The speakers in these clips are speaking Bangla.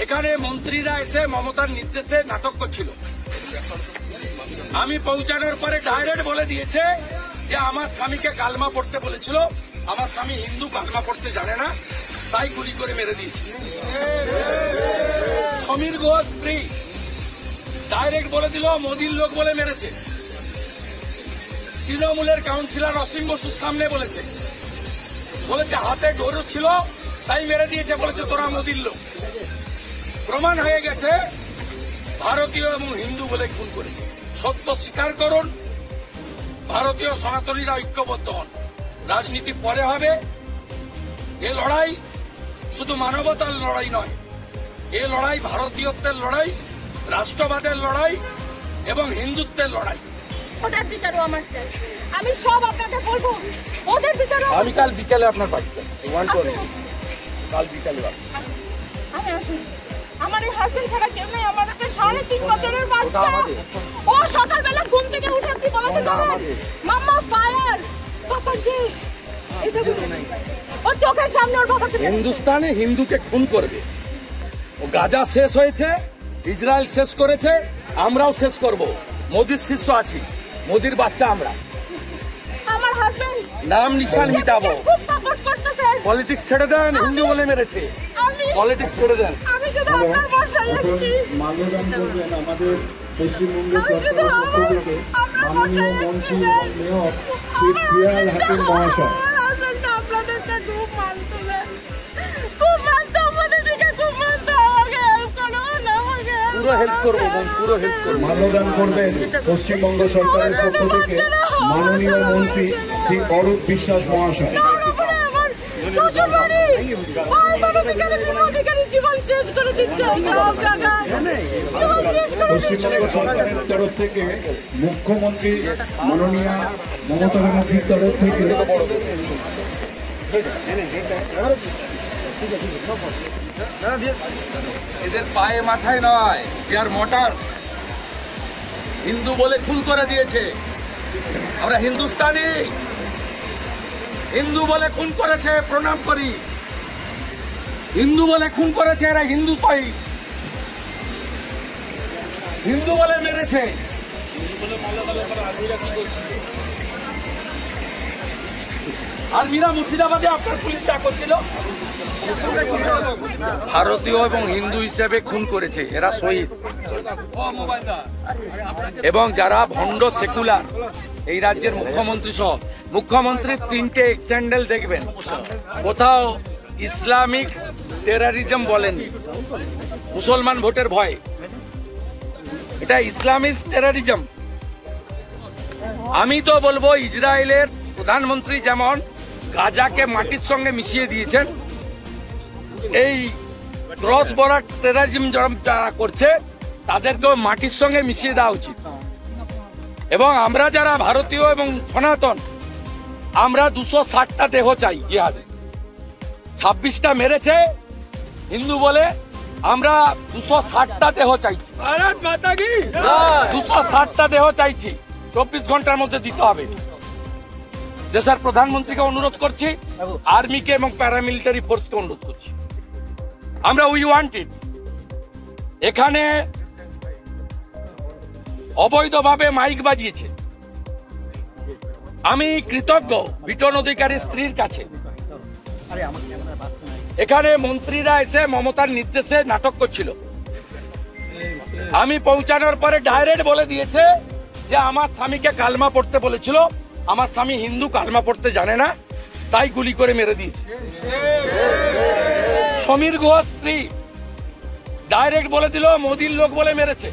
এখানে মন্ত্রীরা এসে মমতার নির্দেশে নাটক করছিল। আমি পৌঁছানোর পরে ডাইরেক্ট বলে দিয়েছে যে আমার স্বামীকে কালমা পড়তে বলেছিল, আমার স্বামী হিন্দু, কালমা পড়তে জানে না, তাই গুলি করে মেরে দিয়েছে। সমীর ঘোষ স্ত্রী ডাইরেক্ট বলে দিল মোদির লোক বলে মেরেছে। তৃণমূলের কাউন্সিলর অসীম বসুর সামনে বলেছে হাতে ডোর ছিল তাই মেরে দিয়েছে, বলেছে তোরা মোদির লোক। প্রমাণ হয়ে গেছে ভারতীয় এবং হিন্দু বলে খুন করেছে। সত্য স্বীকার করুন, ভারতীয় সনাতনীরা ঐক্যবদ্ধ হন। রাজনীতি পরে হবে। এ লড়াই শুধু মানবতার লড়াই নয়, এ লড়াই ভারতীয়ত্বের লড়াই, রাষ্ট্রবাদের লড়াই এবং হিন্দুত্বের লড়াই। ওদের বিচারও আমার চাই। আমি সব আপনাকে বলবো, ওদের বিচারও। আমি কাল বিকেলে আপনার বাড়িতে কাল বিকেলে আমার এই হাজবেন্ড ছাড়া কেউ নেই। আমার একটা 3.5 বছরের বাচ্চা, ও সকালবেলা ঘুম থেকে উঠে কি বলেছে মাম্মা ফায়ার, বাবা শেষ। ও চোখের সামনে ওর বাবাকে হিন্দুস্তানে হিন্দুকে খুন করবে। ও গাজা শেষ হয়েছে, ইসরায়েল শেষ করেছে, আমরাও শেষ করব। মোদির শিষ্য আছি, মোদির বাচ্চা আমরা। আমার হাজবেন্ড নাম নিশান মিটাবো। খুব সাপোর্ট করতেছে। পলিটিক্স ছেড়ে দেন, হিন্দু বলে মেরেছে। পলিটিক্স ছেড়ে দেন। আমি শুধু আপনার বর্ষায় এসেছি। মাল্যদান করবেন আমাদের পশ্চিমবঙ্গ সরকারের পক্ষ থেকে মাননীয় মন্ত্রী এবং মেয়র শ্রী ফিয়াল হাকিম মহাশয়। আপনাদেরকে খুব মানতে খুব মানতে, আমাদের দিকে খুব মানতে। আমাকে হেল্প করো, আমাকে পুরো হেল্প করবো, পুরো হেল্প করবো। মাল্যদান করবেন পশ্চিমবঙ্গ সরকারের পক্ষ থেকে মাননীয় মন্ত্রী শ্রী অরূপ বিশ্বাস মহাশয়। জীবন শেষ করে দিচ্ছে পশ্চিমবঙ্গ সরকারের তরফ থেকে মুখ্যমন্ত্রী মাননীয় মমতা ব্যানার্জির তরফ থেকে এদের পায়ে মাথায় নয়, ইয়ার মোটরস হিন্দু বলে খুন করে দিয়েছে। আমরা হিন্দুস্তানি, হিন্দু বলে খুন করেছে, প্রণাম করি। হিন্দু বলে খুন করেছে, এরা হিন্দু শহীদ। হিন্দু বলে মেরেছে। আর্মিরা মুর্শিদাবাদে আপনার পুলিশ যা করছিল, ভারতীয় এবং হিন্দু হিসেবে খুন করেছে, এরা শহীদ। এবং যারা ভণ্ড সেকুলার, এই রাজ্যের মুখ্যমন্ত্রী সহ, মুখ্যমন্ত্রীর 3টে এক্সেন্ডেল দেখবেন, কোথাও ইসলামিক টেরারিজম বলেননি। মুসলমান ভোটের ভয়, এটা ইসলামিক টেরারিজম। আমি তো বলবো ইসরায়েলের প্রধানমন্ত্রী যেমন গাজাকে মাটির সঙ্গে মিশিয়ে দিয়েছেন, এই ক্রস বর্ডার টেরারিজম যারা করছে তাদেরকেও মাটির সঙ্গে মিশিয়ে দেওয়া উচিত। এবং আমরা যারা ভারতীয় এবং সনাতন, আমরা 260টা দেহ চাই জিহাদে। 26টা মেরেছে হিন্দু বলে, আমরা 260টা দেহ চাইছি। 260টা দেহ চাইছি, 24 ঘন্টার মধ্যে দিতে হবে। দেশের প্রধানমন্ত্রীকে অনুরোধ করছি, আর্মিকে এবং প্যারামিলিটারি ফোর্সকে অনুরোধ করছি, আমরা উই ওয়ান্ট ইট। এখানে অবৈধভাবে মাইক বাজিয়েছে। আমি কৃতজ্ঞ বিটন অধিকারীর স্ত্রীর কাছে। এখানে মন্ত্রীরা এসে মমতার নির্দেশে নাটক করছিল। আমি পৌঁছানোর পরে ডাইরেক্ট বলে দিয়েছে যে আমার স্বামীকে কালমা পড়তে বলেছিল, আমার স্বামী হিন্দু, কালমা পড়তে জানে না, তাই গুলি করে মেরে দিয়েছে। সমীর ঘোষ স্ত্রী ডাইরেক্ট বলে দিল মোদির লোক বলে মেরেছে।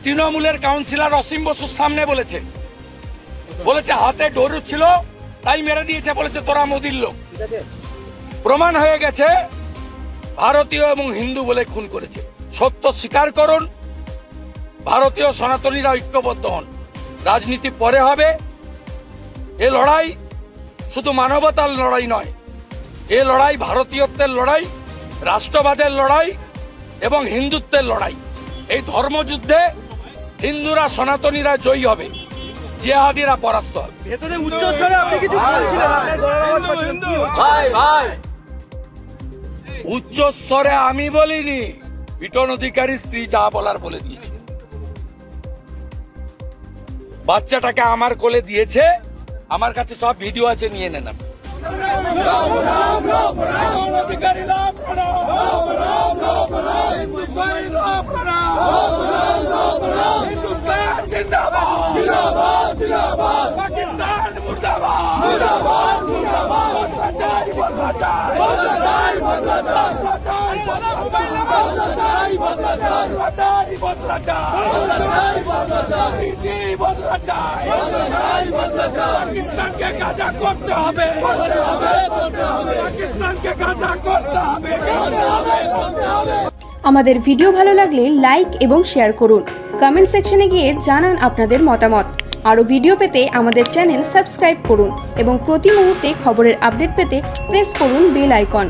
তৃণমূলের কাউন্সিলর অসীম বসুর সামনে বলেছে হাতে ডোর ছিল তাই মেরে দিয়েছে, বলেছে তোরা মোদির লোক। প্রমাণ হয়ে গেছে ভারতীয় এবং হিন্দু বলে খুন করেছে। সত্য স্বীকার করুন, ভারতীয় সনাতনীরা ঐক্যবদ্ধ হন। রাজনীতি পরে হবে। এ লড়াই শুধু মানবতার লড়াই নয়, এ লড়াই ভারতীয়ত্বের লড়াই, রাষ্ট্রবাদের লড়াই এবং হিন্দুত্বের লড়াই। এই ধর্মযুদ্ধে হিন্দুরা, সনাতনীরা জয়ী হবে, জিহাদিরা পরাস্ত হবে। ভেতরে উচ্চস্বরে আপনি কিছু বলছিলেন, আপনার গলার আওয়াজ পাচ্ছিলাম। ভাই ভাই উচ্চ স্তরে আমি বলিনি, বিটন অধিকারী স্ত্রী যা বলার বলে দিয়েছে। বাচ্চাটাকে আমার কোলে দিয়েছে, আমার কাছে সব ভিডিও আছে, নিয়ে নেন। পাকিস্তানকে গাজা করতে হবে, পাকিস্তানকে গাজা করতে হবে। আমাদের ভিডিও ভালো লাগলে লাইক এবং শেয়ার করুন। কমেন্ট সেকশনে গিয়ে জানান আপনাদের মতামত। আরও ভিডিও পেতে আমাদের চ্যানেল সাবস্ক্রাইব করুন এবং প্রতি মুহূর্তে খবরের আপডেট পেতে প্রেস করুন বেল আইকন।